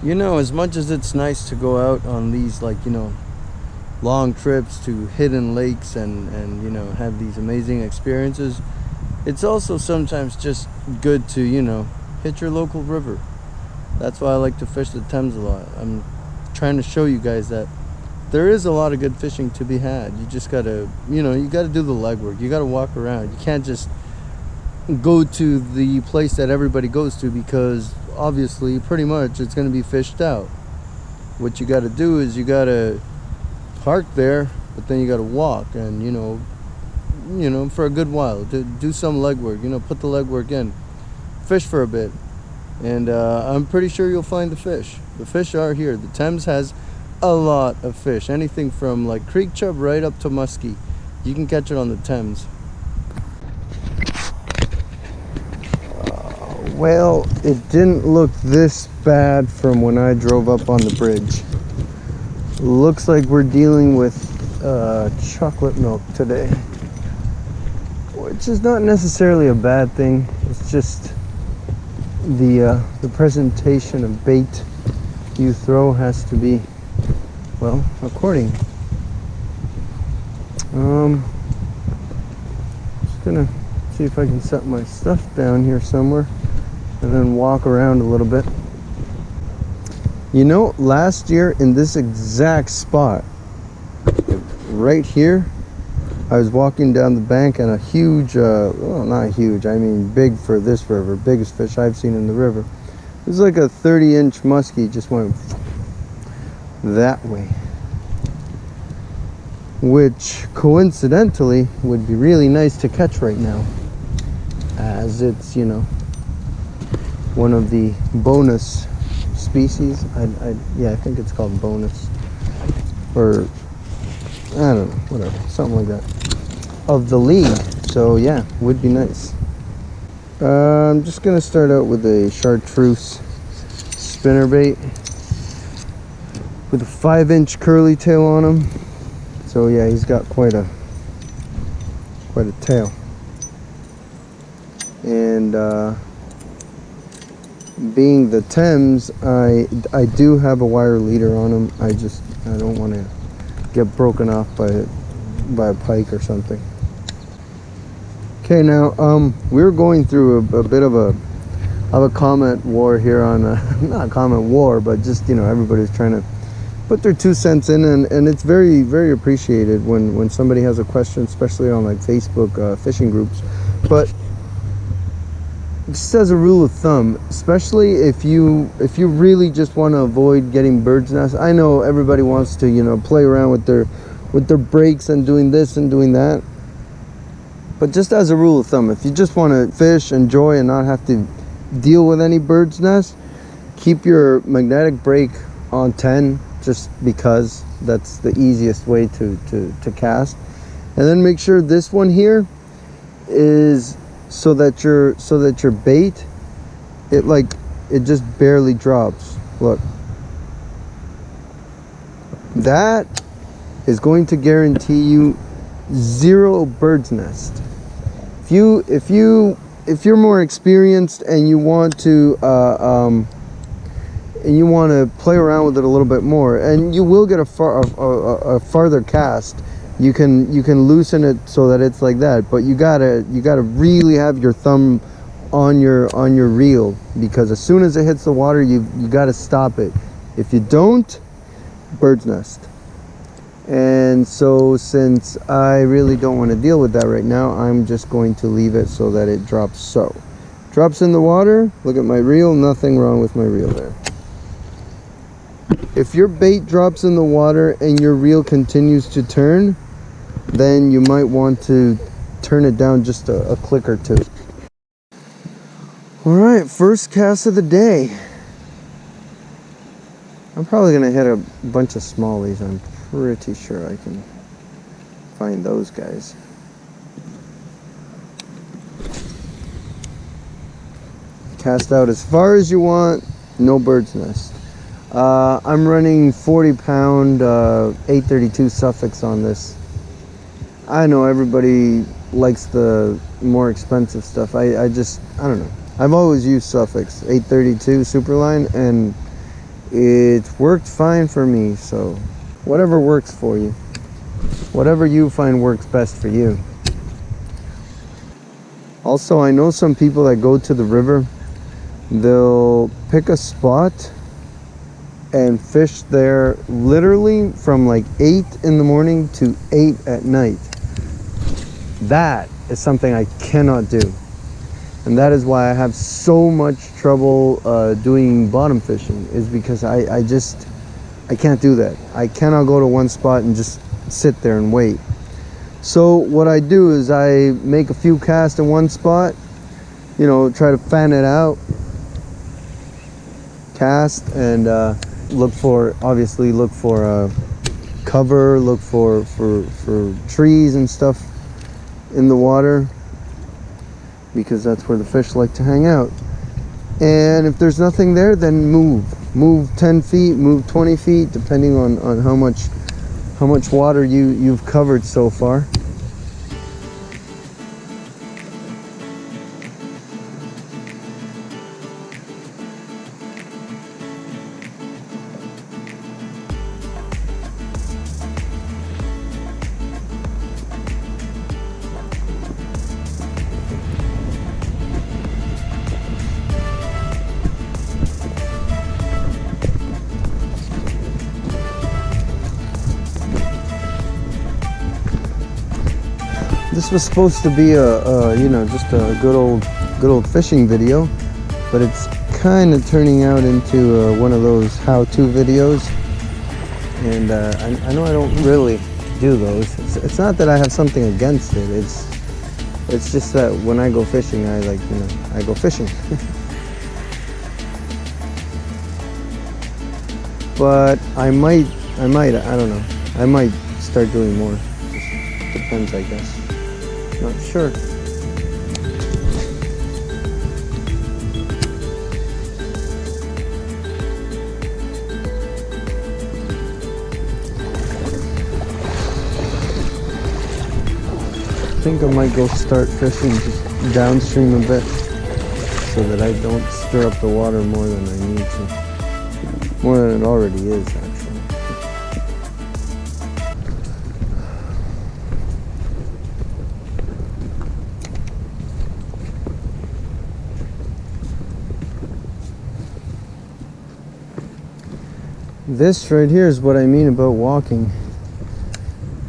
You know, as much as it's nice to go out on these, like, long trips to hidden lakes and have these amazing experiences, it's also sometimes just good to, hit your local river. That's why I like to fish the Thames a lot. I'm trying to show you guys that there is a lot of good fishing to be had. You just gotta, you gotta do the legwork. You gotta walk around. You can't just go to the place that everybody goes to, because obviously pretty much it's going to be fished out. What you got to do is you got to park there, but then you got to walk, and for a good while, do some legwork, put the legwork in, fish for a bit, and I'm pretty sure you'll find the fish. The fish are here. The Thames has a lot of fish, anything from like creek chub right up to muskie. You can catch it on the Thames. Well, it didn't look this bad from when I drove up on the bridge. Looks like we're dealing with chocolate milk today, which is not necessarily a bad thing. It's just the presentation of bait you throw has to be, well, according. Just gonna see if I can set my stuff down here somewhere and then walk around a little bit. Last year in this exact spot, right here, I was walking down the bank and a huge, well, not huge, I mean big for this river, biggest fish I've seen in the river. It was like a 30-inch muskie, just went that way. Which coincidentally would be really nice to catch right now, as it's, one of the bonus species. Yeah, I think it's called bonus, or I don't know, whatever, something like that, of the league. So yeah, would be nice. I'm just gonna start out with a chartreuse spinnerbait with a 5-inch curly tail on him. So yeah, he's got quite a tail. And being the Thames, I do have a wire leader on him. I don't want to get broken off by a pike or something. Okay, now we're going through a bit of a comment war here on not a comment war, but just everybody's trying to put their 2 cents in, and it's very, very appreciated when somebody has a question, especially on like Facebook fishing groups. But just as a rule of thumb, especially if you really just want to avoid getting bird's nests. I know everybody wants to play around with their breaks and doing this and doing that, but just as a rule of thumb, if you just want to fish, enjoy, and not have to deal with any bird's nest, keep your magnetic brake on 10, just because that's the easiest way to cast. And then make sure this one here is so that your bait, it just barely drops. Look, that is going to guarantee you 0 bird's nest. If you're more experienced and you want to play around with it a little bit more, and you will get a farther cast, you can loosen it so that it's like that, but you gotta really have your thumb on your reel, because as soon as it hits the water, you gotta stop it. If you don't, bird's nest. And so since I really don't want to deal with that right now, I'm just going to leave it so that it drops in the water. Look at my reel, nothing wrong with my reel there. If your bait drops in the water and your reel continues to turn, then you might want to turn it down just a click or two. Alright, first cast of the day. I'm probably going to hit a bunch of smallies. I'm pretty sure I can find those guys. Cast out as far as you want, no bird's nest. I'm running 40-pound 832 Suffolks on this. I know everybody likes the more expensive stuff. I don't know. I've always used Suffolks 832 Superline, and It's worked fine for me, so whatever works for you. Whatever you find works best for you. Also, I know some people that go to the river, they'll pick a spot and fish there literally from like 8 in the morning to 8 at night. That is something I cannot do. And that is why I have so much trouble doing bottom fishing, is because I can't do that. I cannot go to one spot and just sit there and wait. So what I do is I make a few casts in one spot, you know, try to fan it out, cast, and look for cover, look for trees and stuff in the water, because that's where the fish like to hang out. And if there's nothing there, then move 10 feet, move 20 feet, depending on how much water you've covered so far. This was supposed to be just a good old fishing video, but it's kind of turning out into one of those how-to videos. And I know I don't really do those. It's not that I have something against it. It's just that when I go fishing, I go fishing. But I don't know. I might start doing more. Just depends, I guess. Not sure. I think I might go start fishing just downstream a bit, so that I don't stir up the water more than I need to. More than it already is, actually. This right here is what I mean about walking.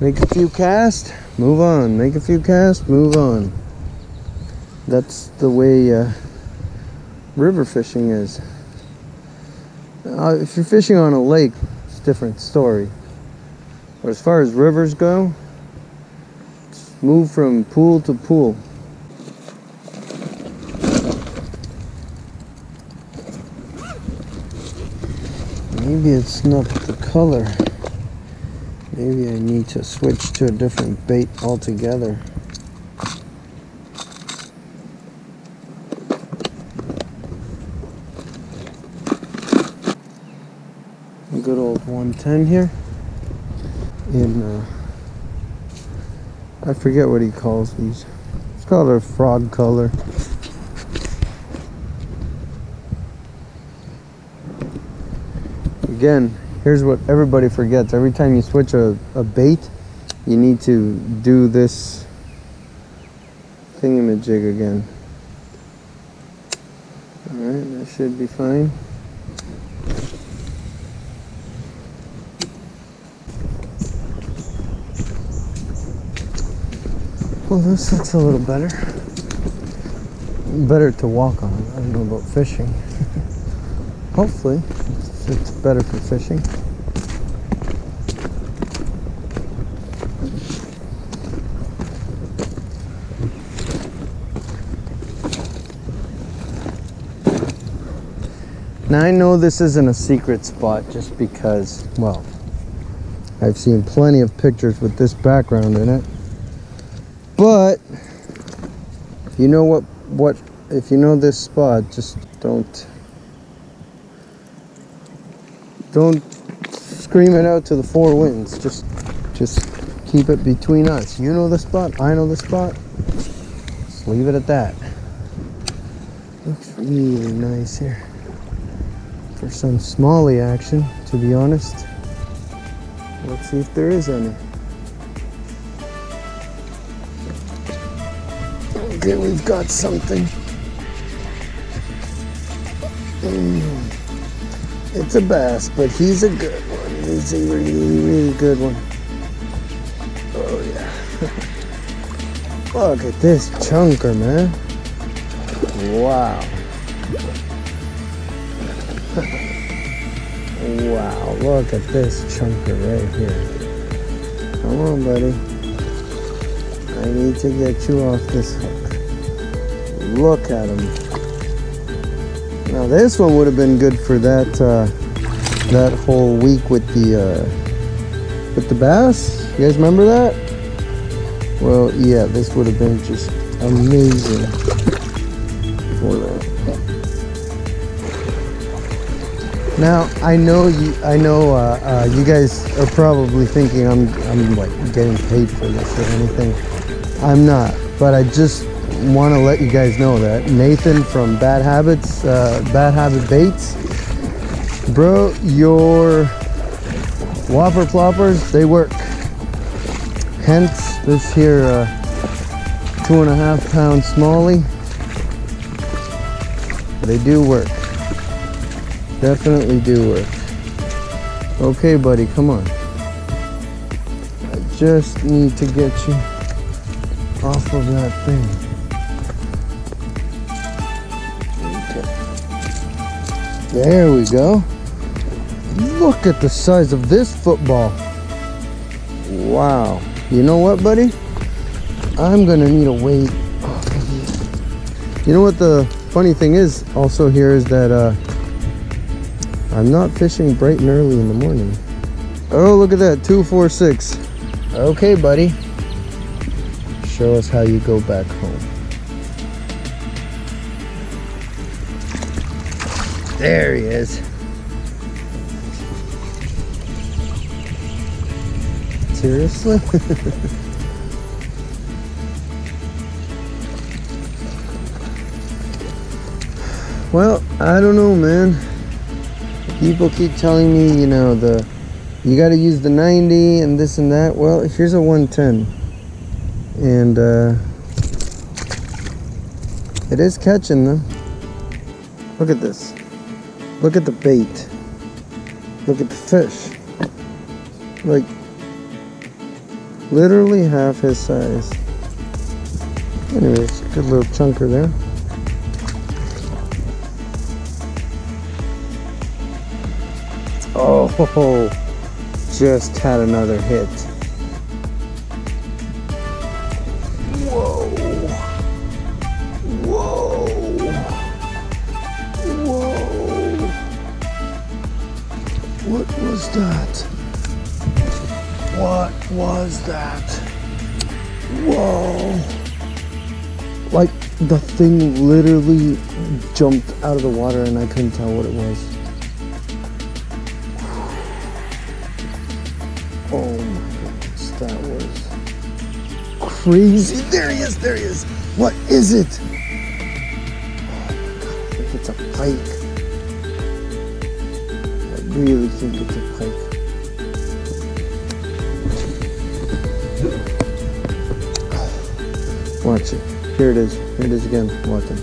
Make a few casts, move on. Make a few casts, move on. That's the way river fishing is. If you're fishing on a lake, it's a different story. But as far as rivers go, just move from pool to pool. Maybe it's not the color. Maybe I need to switch to a different bait altogether. A good old 110 here. In I forget what he calls these. It's called a frog color. Again, here's what everybody forgets. Every time you switch a bait, you need to do this thingamajig again. Alright, that should be fine. Well, this looks a little better. Better to walk on. I don't know about fishing. Hopefully. It's better for fishing. Now I know this isn't a secret spot just because, well, I've seen plenty of pictures with this background in it. But if you know if you know this spot, just don't scream it out to the four winds. Just keep it between us. You know the spot, I know the spot. Just leave it at that. Looks really nice here. for some smallie action, to be honest. Let's see if there is any. Okay, we've got something. It's a bass, but he's a good one. He's a really, really good one. Oh yeah. Look at this chunker, man. Wow. Wow, look at this chunker right here. Come on, buddy. I need to get you off this hook. Look at him. Now this one would have been good for that that whole week with the bass. You guys remember that? Well, yeah, this would have been just amazing for that. Now I know you guys are probably thinking I'm like getting paid for this or anything. I'm not, but I just want to let you guys know that Nathan from Bad Habit Baits, bro, your whopper ploppers, they work. Hence this here 2.5 pound smallie. They do work. Definitely do work. Okay, buddy, come on. I just need to get you off of that thing. Okay. There we go. Look at the size of this football. Wow. You know what, buddy? I'm gonna need a weight. You know what the funny thing is also here is that I'm not fishing bright and early in the morning. Oh, look at that, 246. Okay, buddy. Show us how you go back home. There he is. Seriously? Well, I don't know, man. People keep telling me, you know, you got to use the 90 and this and that. Well, here's a 110, and it is catching them. Look at this. Look at the bait. Look at the fish. Like literally half his size. Anyways, good little chunker there. Oh, just had another hit. Whoa. Whoa. Whoa. What was that? What was that? Whoa. Like the thing literally jumped out of the water and I couldn't tell what it was. Oh my goodness, that was crazy. There he is, there he is. What is it? Oh my God, I think it's a pike. I really think it's a pike. Watch it. Here it is. Here it is again. Watch it.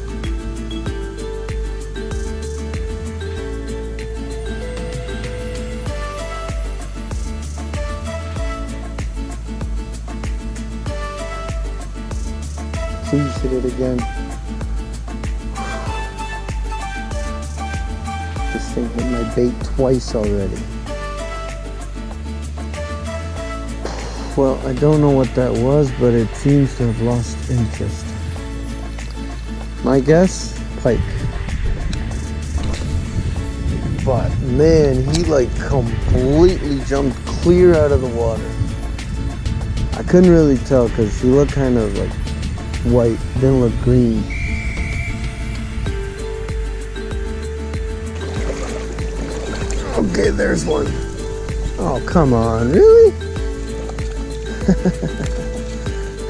Please hit it again. This thing hit my bait twice already. Well, I don't know what that was, but it seems to have lost interest. My guess, pike. But man, he like completely jumped clear out of the water. I couldn't really tell because he looked kind of like white, didn't look green. Okay, there's one. Oh, come on, really?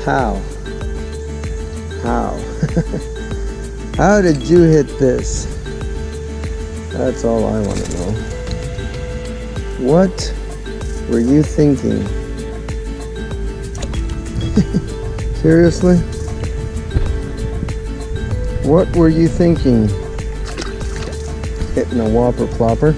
How? How? How did you hit this? That's all I want to know. What were you thinking? Seriously? What were you thinking? Hitting a whopper plopper?